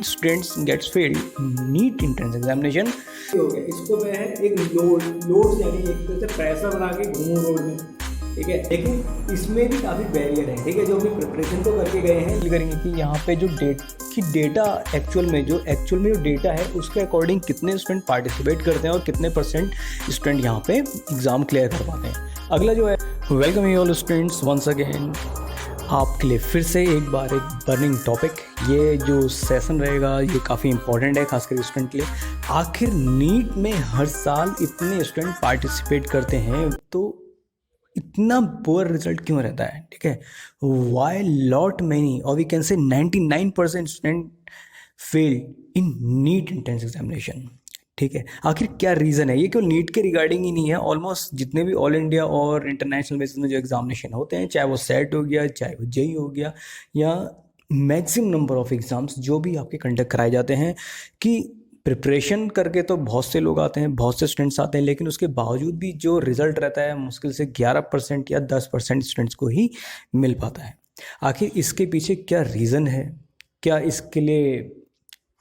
students gets failed NEET entrance examination। हो गया, इसको मैं एक लोड यानी एक तरह से प्रेशर बना के घूमूं रोड में, ठीक है। लेकिन इसमें भी काफ़ी बैरियर है, ठीक है, जो अपनी प्रिपरेशन तो करके गए हैं। करेंगे कि यहाँ पे जो डेटा एक्चुअल में जो डेटा है उसके अकॉर्डिंग कितने स्टूडेंट पार्टिसिपेट करते हैं और कितने परसेंट स्टूडेंट यहाँ पे एग्ज़ाम क्लियर कर पाते हैं। अगला जो है, welcome you all students once again, आपके लिए फिर से एक बार एक बर्निंग टॉपिक। ये जो सेशन रहेगा ये काफ़ी इंपॉर्टेंट है, खासकर स्टूडेंट के लिए। आखिर नीट में हर साल इतने स्टूडेंट पार्टिसिपेट करते हैं तो इतना पुअर रिजल्ट क्यों रहता है, ठीक है। वाई लॉट मैनी और we can say 99% student fail in NEET entrance examination, ठीक है। आखिर क्या रीज़न है? ये केवल नीट के रिगार्डिंग ही नहीं है, ऑलमोस्ट जितने भी ऑल इंडिया और इंटरनेशनल बेसिस में जो एग्जामिनेशन होते हैं, चाहे वो सेट हो गया, चाहे वो जेई हो गया, या मैक्सिमम नंबर ऑफ एग्ज़ाम्स जो भी आपके कंडक्ट कराए जाते हैं, कि प्रिपरेशन करके तो बहुत से लोग आते हैं, बहुत से स्टूडेंट्स आते हैं, लेकिन उसके बावजूद भी जो रिज़ल्ट रहता है मुश्किल से 11% या 10% स्टूडेंट्स को ही मिल पाता है। आखिर इसके पीछे क्या रीज़न है? क्या इसके लिए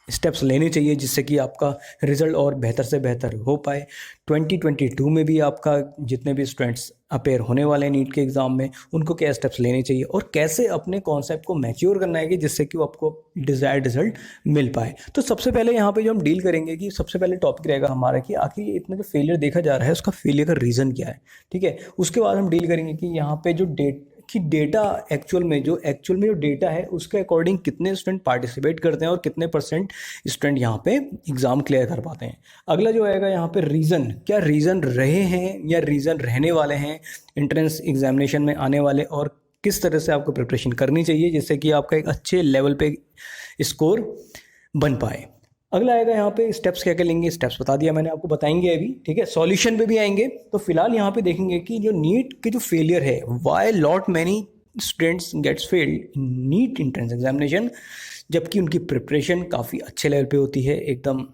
स्टेप्स लेने चाहिए जिससे कि आपका रिज़ल्ट और बेहतर से बेहतर हो पाए? 2022 में भी आपका जितने भी स्टूडेंट्स अपेयर होने वाले हैं नीट के एग्ज़ाम में, उनको क्या स्टेप्स लेने चाहिए और कैसे अपने कॉन्सेप्ट को मैच्योर करना है कि जिससे कि वो आपको डिज़ायर्ड रिजल्ट मिल पाए। तो सबसे पहले यहाँ पे जो हम डील करेंगे कि सबसे पहले टॉपिक रहेगा हमारा कि आखिर ये इतना जो फेलियर देखा जा रहा है उसका फेलियर का रीज़न क्या है, ठीक है। उसके बाद हम डील करेंगे कि यहाँ पे जो डेटा एक्चुअल में जो डेटा है उसके अकॉर्डिंग कितने स्टूडेंट पार्टिसिपेट करते हैं और कितने परसेंट स्टूडेंट यहाँ पे एग्ज़ाम क्लियर कर पाते हैं। अगला जो आएगा यहाँ पे रीज़न, क्या रीज़न रहे हैं या रीज़न रहने वाले हैं एंट्रेंस एग्जामिनेशन में आने वाले, और किस तरह से आपको प्रिपरेशन करनी चाहिए जिससे कि आपका एक अच्छे लेवल पे स्कोर बन पाए। अगला आएगा यहाँ पे स्टेप्स क्या क्या लेंगे, स्टेप्स बता दिया मैंने आपको, बताएंगे अभी, ठीक है। सॉल्यूशन पे भी आएंगे। तो फिलहाल यहाँ पे देखेंगे कि जो नीट के जो फेलियर है, why lot many students gets failed in NEET entrance examination, जबकि उनकी प्रिपरेशन काफ़ी अच्छे लेवल पे होती है, एकदम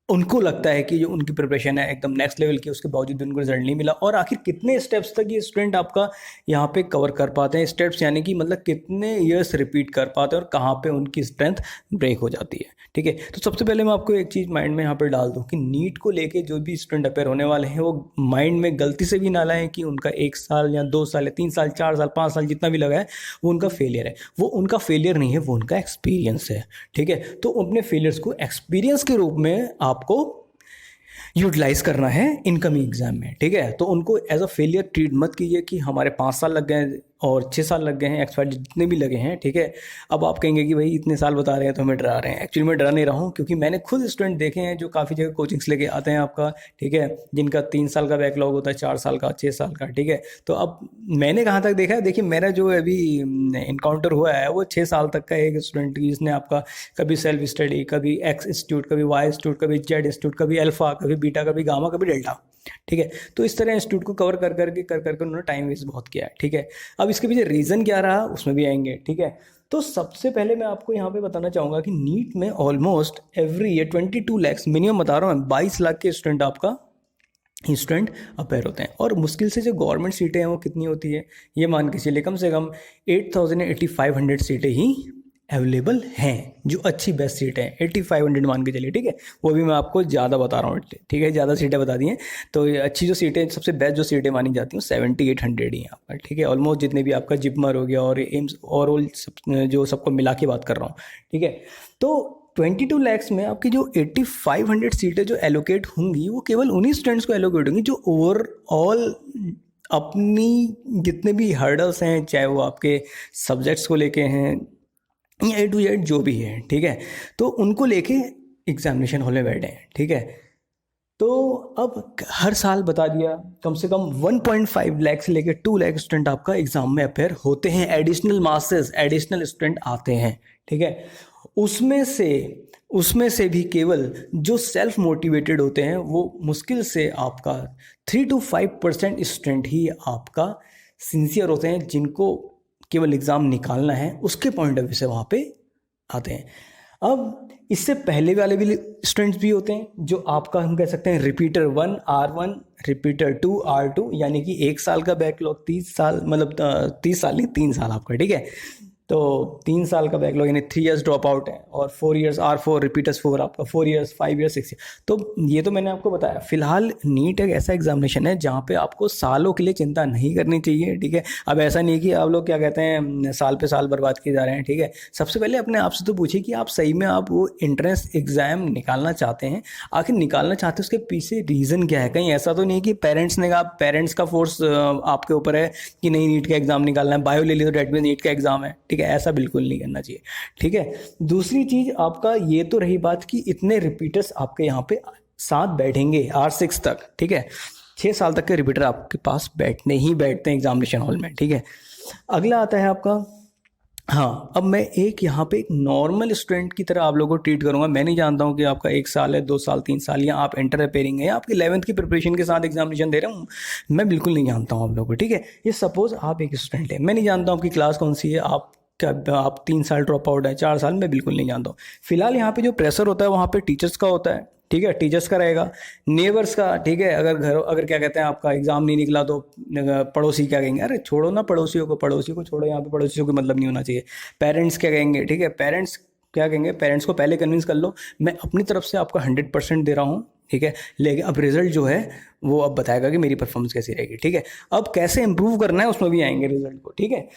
उनको लगता है कि जो उनकी प्रिपरेशन है एकदम नेक्स्ट लेवल की, उसके बावजूद उनको रिजल्ट नहीं मिला। और आखिर कितने स्टेप्स तक ये स्टूडेंट आपका यहाँ पे कवर कर पाते हैं, स्टेप्स यानी कि मतलब कितने ईयर्स रिपीट कर पाते हैं और कहाँ पे उनकी स्ट्रेंथ ब्रेक हो जाती है, ठीक है। तो सबसे पहले मैं आपको एक चीज़ माइंड में यहाँ पर डाल दूँ कि नीट को लेके जो भी स्टूडेंट अपेयर होने वाले हैं वो माइंड में गलती से भी ना लाएँ कि उनका 1 साल या 2 साल या 3 साल 4 साल 5 साल जितना भी लगा है वो उनका फेलियर है। वो उनका फेलियर नहीं है, वो उनका एक्सपीरियंस है, ठीक है। तो अपने फेलियर्स को एक्सपीरियंस के रूप में आपको यूटिलाइज करना है इनकमिंग एग्जाम में, ठीक है। तो उनको एज अ फेलियर ट्रीट मत कीजिए कि हमारे 5 साल लग गए और 6 साल लग गए हैं, एक्सपायर जितने भी लगे हैं, ठीक है। अब आप कहेंगे कि भाई इतने साल बता रहे हैं तो हमें डरा रहे हैं। एक्चुअली मैं डरा नहीं रहा हूँ, क्योंकि मैंने खुद स्टूडेंट देखे हैं जो काफ़ी जगह कोचिंग्स लेके आते हैं आपका, ठीक है, जिनका 3 साल का बैकलॉग होता है, 4 साल का, 6 साल का, ठीक है। तो अब मैंने कहाँ तक देखा है, देखिए मेरा जो अभी इनकाउंटर हुआ है वो 6 साल तक का एक स्टूडेंट, जिसने आपका कभी सेल्फ स्टडी, कभी एक्स इंस्टीट्यूट, कभी वाई इंस्टीट्यूट, कभी जेड इंस्टीट्यूट, कभी अल्फा, कभी बीटा, कभी गामा, कभी डेल्टा, ठीक है। तो इस तरह इंस्टीट्यूट को कवर कर करके उन्होंने टाइम वेस्ट बहुत किया है, ठीक है। अब इसके पीछे रीज़न क्या रहा उसमें भी आएंगे, ठीक है। तो सबसे पहले मैं आपको यहाँ पे बताना चाहूँगा कि नीट में almost every year 22 lakh, minimum बता रहा हूँ, 22 लाख के स्टूडेंट आपका स्टूडेंट अपेयर होते हैं। और मुश्किल से जो गवर्नमेंट सीटें हैं वो कितनी होती है, ये मान के चलिए कम से कम 8,085 सीटें ही अवेलेबल हैं, जो अच्छी बेस्ट सीटें हैं, 8500 मान के चलिए, ठीक है। वो भी मैं आपको ज़्यादा बता रहा हूँ, ठीक है, ज़्यादा सीटें बता दी हैं। तो ये अच्छी जो सीटें, सबसे बेस्ट जो सीटें मानी जाती हैं 7800 ही हैं आपका, ठीक है। ऑलमोस्ट जितने भी आपका जिपमर हो गया और एम्स ओवरऑल जो सबको मिला के बात कर रहा हूँ, ठीक है। तो 22 लैक्स में आपकी जो 8500 सीटें जो एलोकेट होंगी वो केवल उन्हीं स्टूडेंट्स को एलोकेट होंगी जो ओवरऑल अपनी जितने भी हर्डल्स हैं, चाहे वो आपके सब्जेक्ट्स को लेके हैं या A to Z जो भी है, ठीक है, तो उनको लेके एग्जामिनेशन हॉल में बैठे हैं, ठीक है। तो अब हर साल बता दिया कम से कम 1.5 लाख से लेके 2 लाख स्टूडेंट आपका एग्जाम में अपेयर होते हैं, एडिशनल मासेस, एडिशनल स्टूडेंट आते हैं, ठीक है। उसमें से भी केवल जो सेल्फ मोटिवेटेड होते हैं वो मुश्किल से आपका 3 to 5% स्टूडेंट ही आपका सिंसियर होते हैं, जिनको केवल एग्ज़ाम निकालना है, उसके पॉइंट ऑफ व्यू से वहाँ पे आते हैं। अब इससे पहले वाले भी स्टूडेंट्स भी होते हैं जो आपका हम कह सकते हैं रिपीटर 1 R1, रिपीटर 2 R2, यानी कि 1 साल का बैकलॉग 30 साल, मतलब 30 साल नहीं 3 साल आपका, ठीक है। तो 3 साल का बैकलॉग यानी 3 इयर्स ड्रॉप आउट है, और 4 इयर्स R4 रिपीटर्स 4 आपका 4 इयर्स 5 इयर्स 6 ईयर। तो ये तो मैंने आपको बताया। फिलहाल नीट एक ऐसा एग्जामिनेशन है जहाँ पे आपको सालों के लिए चिंता नहीं करनी चाहिए, ठीक है। अब ऐसा नहीं कि आप लोग क्या कहते हैं साल पे साल बर्बाद किए जा रहे हैं, ठीक है। सबसे पहले अपने आप से तो पूछिए कि आप सही में आप वो एंट्रेंस एग्जाम निकालना चाहते हैं, आखिर निकालना चाहते हैं उसके पीछे रीज़न क्या है। कहीं ऐसा तो नहीं कि पेरेंट्स ने कहा, पेरेंट्स का फोर्स आपके ऊपर है कि नहीं नीट का एग्जाम निकालना है, बायो ले ली तो डेट में नीट का एग्जाम है, ठीक है। ऐसा बिल्कुल नहीं करना चाहिए, ठीक है। दूसरी चीज़ आपका ये तो रही बात कि इतने रिपीटर्स आपके यहाँ पे साथ बैठेंगे R6 तक, ठीक है। 6 साल तक के रिपीटर आपके पास बैठते हैं एग्जामिनेशन हॉल में, ठीक है। अगला आता है आपका, हाँ, अब मैं एक यहाँ पे एक नॉर्मल स्टूडेंट की तरह आप लोगों को ट्रीट करूंगा। मैं नहीं जानता हूँ कि आपका 1 साल है, 2 साल, 3 साल, या आप इंटर अपेयरिंग है, या आपकी 11th की प्रिपरेशन के साथ एग्जामिनेशन दे रहा हूँ। मैं बिल्कुल नहीं जानता हूँ आप लोगों को, ठीक है। ये सपोज आप एक स्टूडेंट है, मैं नहीं जानता हूँ आपकी क्लास कौन सी है, आप 3 साल ड्रॉप आउट है, 4 साल, मैं बिल्कुल नहीं जानता हूँ। फिलहाल यहाँ पे जो प्रेशर होता है वहाँ पे टीचर्स का होता है, ठीक है, टीचर्स का रहेगा, नेबर्स का, ठीक है। अगर क्या कहते हैं आपका एग्जाम नहीं निकला तो पड़ोसी क्या कहेंगे, अरे छोड़ो ना पड़ोसियों को छोड़ो, यहाँ पे पड़ोसियों को मतलब नहीं होना चाहिए। पेरेंट्स क्या कहेंगे, ठीक है, पेरेंट्स क्या कहेंगे, पेरेंट्स को पहले कन्विंस कर लो। मैं अपनी तरफ से आपका 100% दे रहा हूँ, ठीक है। लेकिन अब रिजल्ट जो है वो अब बताएगा कि मेरी परफॉर्मेंस कैसी रहेगी, ठीक है। अब कैसे इंप्रूव करना है उसमें भी आएंगे रिजल्ट को, ठीक है।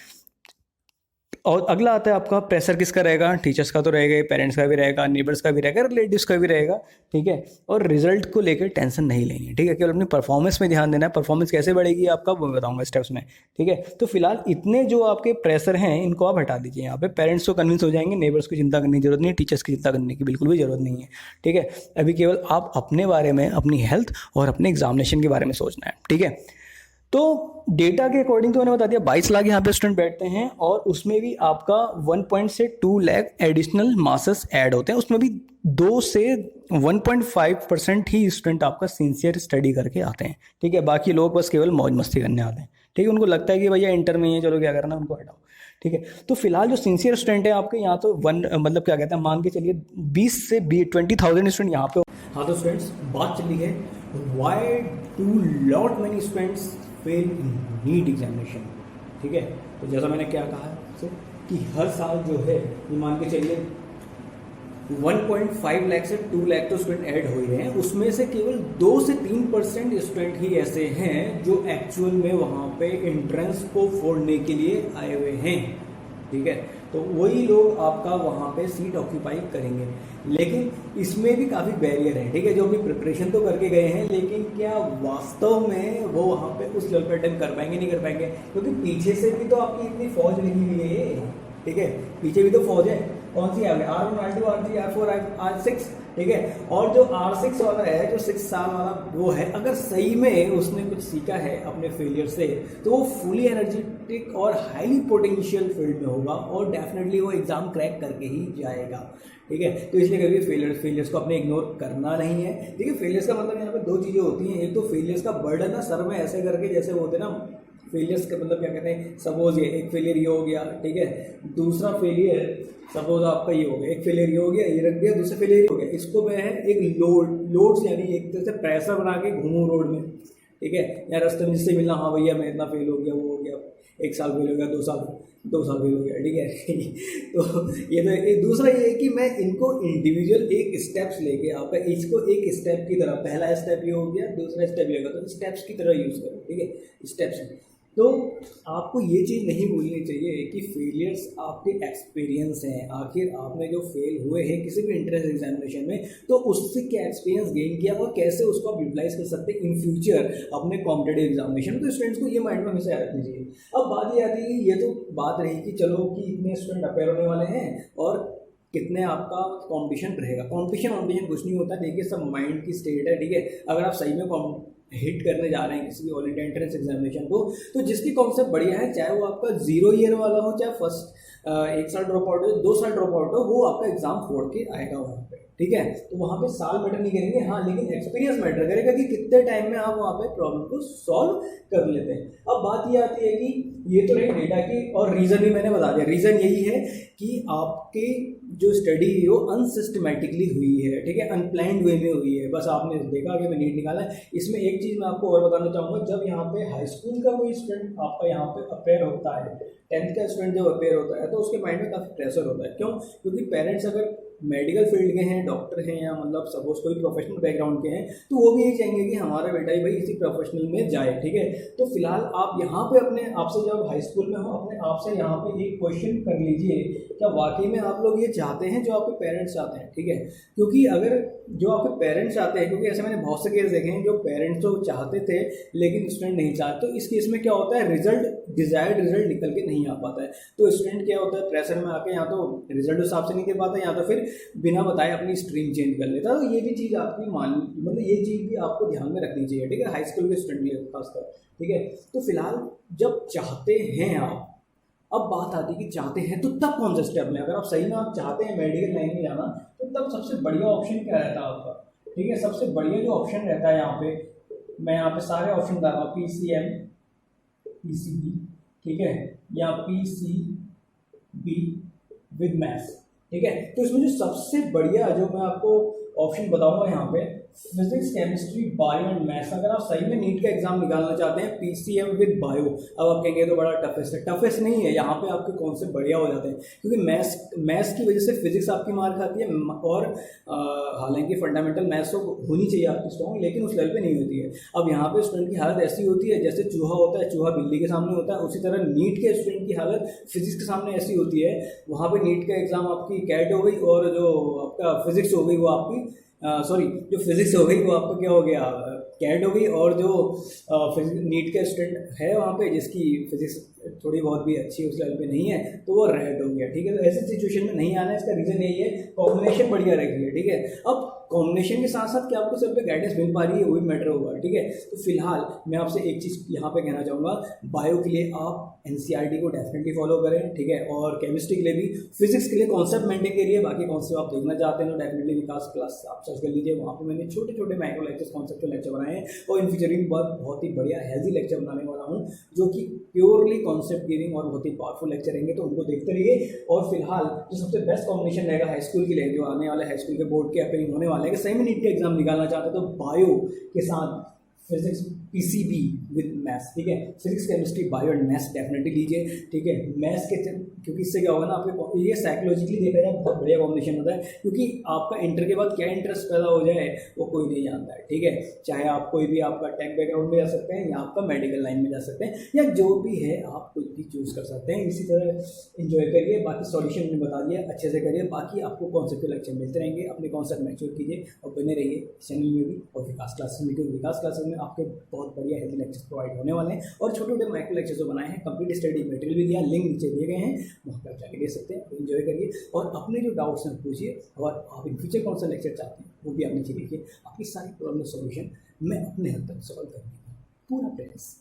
और अगला आता है आपका प्रेशर किसका रहेगा, टीचर्स का तो रहेगा, पेरेंट्स का भी रहेगा, नेबर्स का भी रहेगा, रिलेटिव्स का भी रहेगा, ठीक है। और रिजल्ट को लेकर टेंशन नहीं लेनी है, ठीक है। केवल अपनी परफॉर्मेंस में ध्यान देना है। परफॉर्मेंस कैसे बढ़ेगी आपका वो बताऊंगा स्टेप्स में, ठीक है। तो फिलहाल इतने जो आपके प्रेशर हैं इनको आप हटा दीजिए। यहाँ पे पेरेंट्स को कन्विंस हो जाएंगे, नेबर्स की चिंता करने की जरूरत नहीं है, टीचर्स की चिंता करने की बिल्कुल भी जरूरत नहीं है, ठीक है। अभी केवल आप अपने बारे में, अपनी हेल्थ और अपने एग्जामिनेशन के बारे में सोचना है, ठीक है। तो डेटा के अकॉर्डिंग तो मैंने बता दिया 22 लाख यहाँ पे स्टूडेंट बैठते हैं, और उसमें भी आपका 1 से 2 लाख एडिशनल मासेस ऐड होते हैं। उसमें भी 2 से 1.5% ही स्टूडेंट आपका सिंसियर स्टडी करके आते हैं, ठीक है। बाकी लोग बस केवल मौज मस्ती करने आते हैं, ठीक है। उनको लगता है कि भैया इंटर में ही है, चलो क्या करना, उनको हटाओ, ठीक है। तो फिलहाल जो सिंसियर स्टूडेंट है आपके यहाँ तो मतलब क्या कहते हैं, मान के चलिए 20 से 20,000 स्टूडेंट यहाँ पे। हाँ तो स्टूडेंट्स, बात चली है why do lot many students fail in NEET examination, ठीक है। तो जैसा मैंने क्या कहा है कि हर साल जो है ये मान के चलिए 1.5 लाख से 2 लाख तो स्टूडेंट ऐड हो रहे हैं। उसमें से केवल 2 से 3% स्टूडेंट ही ऐसे हैं जो एक्चुअल में वहाँ पे एंट्रेंस को फोड़ने के लिए आए हुए हैं, ठीक है। तो वही लोग आपका वहाँ पे सीट ऑक्यूपाई करेंगे। लेकिन इसमें भी काफ़ी बैरियर है, ठीक है। जो अपनी प्रिपरेशन तो करके गए हैं, लेकिन क्या वास्तव में वो वहाँ पे उस लेवल पर अटेम्प्ट कर पाएंगे, नहीं कर पाएंगे, क्योंकि पीछे से भी तो आपकी इतनी फौज लगी हुई है, ठीक है। पीछे भी तो फौज है, कौन सी है R1 R2 R3 R4 R6, ठीक है। और जो R6 वाला है, जो 6 साल वाला वो है, अगर सही में उसने कुछ सीखा है अपने फेलियर से तो वो फुली एनर्जेटिक और हाईली पोटेंशियल फील्ड में होगा, और डेफिनेटली वो एग्जाम क्रैक करके ही जाएगा, ठीक है। तो इसलिए कभी फेलियर्स को अपने इग्नोर करना नहीं है, ठीक है। फेलियर्स का मतलब यहाँ पे 2 चीज़ें होती हैं। एक तो फेलियर्स का बर्डन ना सर में ऐसे करके, जैसे वो होते ना फेलियर्स का मतलब क्या कहते हैं, सपोज ये एक फेलियर ये हो गया, ठीक है। दूसरा फेलियर सपोज आपका ये हो गया, एक फेलियर ये हो गया, ये रख दिया, दूसरा फेलियर ये हो गया। इसको मैं एक लोड यानी एक तरह से प्रेशर बना के घूमूं रोड में, ठीक है। या रास्ते में जिससे मिलना, हाँ भैया मैं इतना फेल हो गया, वो हो गया, 1 साल फेल हो गया, 2 साल फेल हो गया, ठीक है। तो ये तो दूसरा ये है कि मैं इनको इंडिविजुअल एक स्टेप्स लेके आपका इसको एक स्टेप की तरह, पहला स्टेप ये हो गया, दूसरा स्टेप ये होगा, तो स्टेप्स की तरह यूज़ करो, ठीक है, स्टेप्स। तो आपको ये चीज़ नहीं भूलनी चाहिए कि फेलियर्स आपके एक्सपीरियंस हैं। आखिर आपने जो फेल हुए हैं किसी भी एंट्रेंस एग्जामिनेशन में, तो उससे क्या एक्सपीरियंस गेन किया और कैसे उसको आप यूटिलाइज कर सकते हैं इन फ्यूचर अपने कॉम्पिटेटिव एग्जामिनेशन। तो स्टूडेंट्स को ये माइंड में हमेशा याद रखनी चाहिए। अब बात ये आती है, ये तो बात रही कि चलो कि इतने स्टूडेंट अपेयर होने वाले हैं और कितने आपका कंपटीशन रहेगा। कंपटीशन कुछ नहीं होता, देखिए सब माइंड की स्टेट है, ठीक है। अगर आप सही में हिट करने जा रहे हैं किसी भी ऑल इंडिया एंट्रेंस एग्जामिनेशन को, तो जिसकी कॉन्सेप्ट बढ़िया है, चाहे वो आपका 0 ईयर वाला हो, चाहे फर्स्ट 1 साल ड्रॉप आउट हो, 2 साल ड्रॉप आउट हो, वो आपका एग्जाम फोड़ के आएगा वहाँ पे, ठीक है। तो वहाँ पे साल मैटर नहीं करेंगे, हाँ, लेकिन एक्सपीरियंस मैटर करेगा कि कितने टाइम में आप वहाँ पे प्रॉब्लम को सॉल्व कर लेते हैं। अब बात ये आती है कि ये तो रही डेटा की, और रीज़न भी मैंने बता दिया। रीज़न यही है कि आपके जो स्टडी वो अनसिस्टमेटिकली हुई है, ठीक है, अनप्लान्ड वे में हुई है। बस आपने देखा कि मैं नीट निकाला है। इसमें एक चीज़ मैं आपको और बताना चाहूँगा, जब यहाँ पे हाई स्कूल का कोई स्टूडेंट आपका यहाँ पे अपेयर होता है, 10th का स्टूडेंट जब अपेयर होता है तो उसके माइंड में काफ़ी प्रेशर होता है। क्यों? क्योंकि पेरेंट्स अगर मेडिकल फील्ड के हैं, डॉक्टर हैं, या मतलब सपोज कोई प्रोफेशनल बैकग्राउंड के हैं, तो वो भी यही चाहेंगे कि हमारा बेटा ही भाई इसी प्रोफेशनल में जाए, ठीक है। तो फिलहाल आप यहाँ पे अपने आपसे जब हाई स्कूल में हो, अपने आप से यहाँ पे एक क्वेश्चन कर लीजिए, क्या वाकई में आप लोग ये चाहते हैं जो आपके पेरेंट्स चाहते हैं, ठीक है। क्योंकि अगर जो आपके पेरेंट्स चाहते हैं, क्योंकि ऐसे मैंने बहुत से केस देखे हैं जो पेरेंट्स तो चाहते थे लेकिन स्टूडेंट नहीं चाहते, तो इस केस में क्या होता है, रिजल्ट डिजायर्ड रिजल्ट निकल के नहीं आ पाता है। तो स्टूडेंट क्या होता है, प्रेशर में आके या तो रिजल्ट उस हिसाब से नहीं दे पाता, या तो फिर बिना बताए अपनी स्ट्रीम चेंज कर लेता है। तो ये भी चीज़ आपकी मतलब ये चीज़ भी आपको ध्यान में रखनी चाहिए, ठीक है, हाई स्कूल के स्टूडेंट के लिए खासकर, ठीक है। तो फिलहाल जब चाहते हैं आप, अब बात आती है कि चाहते हैं तो तब कौन सा स्टेप लें। अगर आप सही में आप चाहते हैं मेडिकल लाइन में जाना, तो तब सबसे बढ़िया ऑप्शन क्या रहता है आपका, ठीक है। सबसे बढ़िया जो ऑप्शन रहता है यहाँ पे, मैं यहाँ पे सारे ऑप्शन बता रहा हूँ, PCM, PCB, ठीक है, या PCB विद मैथ्स, ठीक है। तो इसमें जो सबसे बढ़िया जो मैं आपको ऑप्शन बताऊंगा यहाँ पे, physics, chemistry, bio and maths. अगर आप सही में नीट का एग्जाम निकालना चाहते हैं PCM विद बायो, अब आप कहेंगे तो बड़ा टफेस्ट है, टफेस्ट नहीं है, यहाँ पे आपके कॉन्सेप्ट बढ़िया हो जाते हैं, क्योंकि मैथ्स की वजह से फिजिक्स आपकी मार खाती है, और हालांकि फंडामेंटल मैथ्स तो होनी चाहिए आपकी स्ट्रॉन्ग, लेकिन उस लेवल पे नहीं होती है। अब यहाँ पे स्टूडेंट की हालत ऐसी होती है जैसे चूहा होता है, चूहा बिल्ली के सामने होता है, उसी तरह नीट के स्टूडेंट की हालत फिजिक्स के सामने ऐसी होती है। वहाँ पे नीट का एग्जाम आपकी कैट हो गई, और जो आपका फिजिक्स हो गई वो आपकी जो फिजिक्स हो गई वो आपका क्या हो गया, कैट हो गई, और जो नीट का स्टूडेंट है वहाँ पे जिसकी फिजिक्स थोड़ी बहुत भी अच्छी उस लेवल पे नहीं है, तो वो रेड हो गया, ठीक है। तो ऐसी सिचुएशन में नहीं आना, इसका रीज़न यही है, कॉम्बिनेशन बढ़िया रखी है, ठीक है। अब कॉम्बिनेशन के साथ साथ क्या आपको सिर्फ गाइडेंस मिल पा रही है, वही मैटर होगा, ठीक है। तो फिलहाल मैं आपसे एक चीज़ यहाँ पे कहना चाहूँगा, बायो के लिए आप NCERT को डेफिनेटली फॉलो करें, ठीक है, और केमिस्ट्री के लिए भी, फिजिक्स के लिए कॉन्सेप्ट मेंटेन करिए, बाकी कॉन्सेप्ट आप देखना चाहते हैं तो डेफिनेटली विकास क्लास आप सर्च कर लीजिए, वहाँ पे मैंने छोटे छोटे माइक्रो लेक्चर्स, कॉन्सेप्चुअल लेक्चर बनाए हैं, और इन फ्यूचर भी बहुत ही बढ़िया हेल्दी लेक्चर बनाने वाला हूँ, जो कि प्योरली कॉन्सेप्ट गिविंग और बहुत ही पावरफुल लेक्चर रहेंगे, तो उनको देखते रहिए। और फिलहाल जो सबसे बेस्ट कॉम्बिनेशन रहेगा हाई स्कूल के लिए, जो आने वाले हाई स्कूल के बोर्ड के अपीयरिंग होने वाले हैं, कि सही में नीट का एग्जाम निकालना चाहते हैं, तो बायो के साथ फिजिक्स PCB विद मैथ्स, ठीक है, physics, chemistry, bio and maths definitely लीजिए, ठीक है। मैथ्स के, क्योंकि इससे क्या होगा ना, आपके ये साइकोलॉजिकली देखा जाए बहुत बढ़िया कॉम्बिनेशन होता है, क्योंकि आपका इंटर के बाद क्या इंटरेस्ट पैदा हो जाए वो कोई नहीं जानता है, ठीक है। चाहे आप कोई भी आपका टेक बैकग्राउंड में जा सकते हैं, या आपका मेडिकल लाइन में जा सकते हैं, या जो भी है आप कुछ भी चूज़ कर सकते हैं। इसी तरह इन्जॉय करिए, बाकी सॉल्यूशन मैंने बता दिया, अच्छे से करिए, बाकी आपको कॉन्सेप्ट के लेक्चर मिलते रहेंगे, अपने कॉन्सेप्ट मैच्योर कीजिए और बने रहिए चैनल में भी, और विकास क्लासेस में, क्योंकि विकास क्लासेस में आपके बहुत बढ़िया हेल्दी लेक्चर्स प्रोवाइड होने वाले हैं, और छोटे छोटे माइक्रो लेक्चर्स जो बनाए हैं, कंप्लीट स्टडी मटेरियल भी दिया, लिंक नीचे दिए गए हैं, वहाँ पर जाके देख सकते हैं। एंजॉय करिए, और अपने जो डाउट्स हैं पूछिए, और आप इन फ्यूचर कौन सा लेक्चर चाहते हैं वो भी आप नीचे लिखिए। आपकी सारी प्रॉब्लम सॉल्यूशन मैं अपने हद तक सॉल्व कर दूँगा, पूरा प्रयास।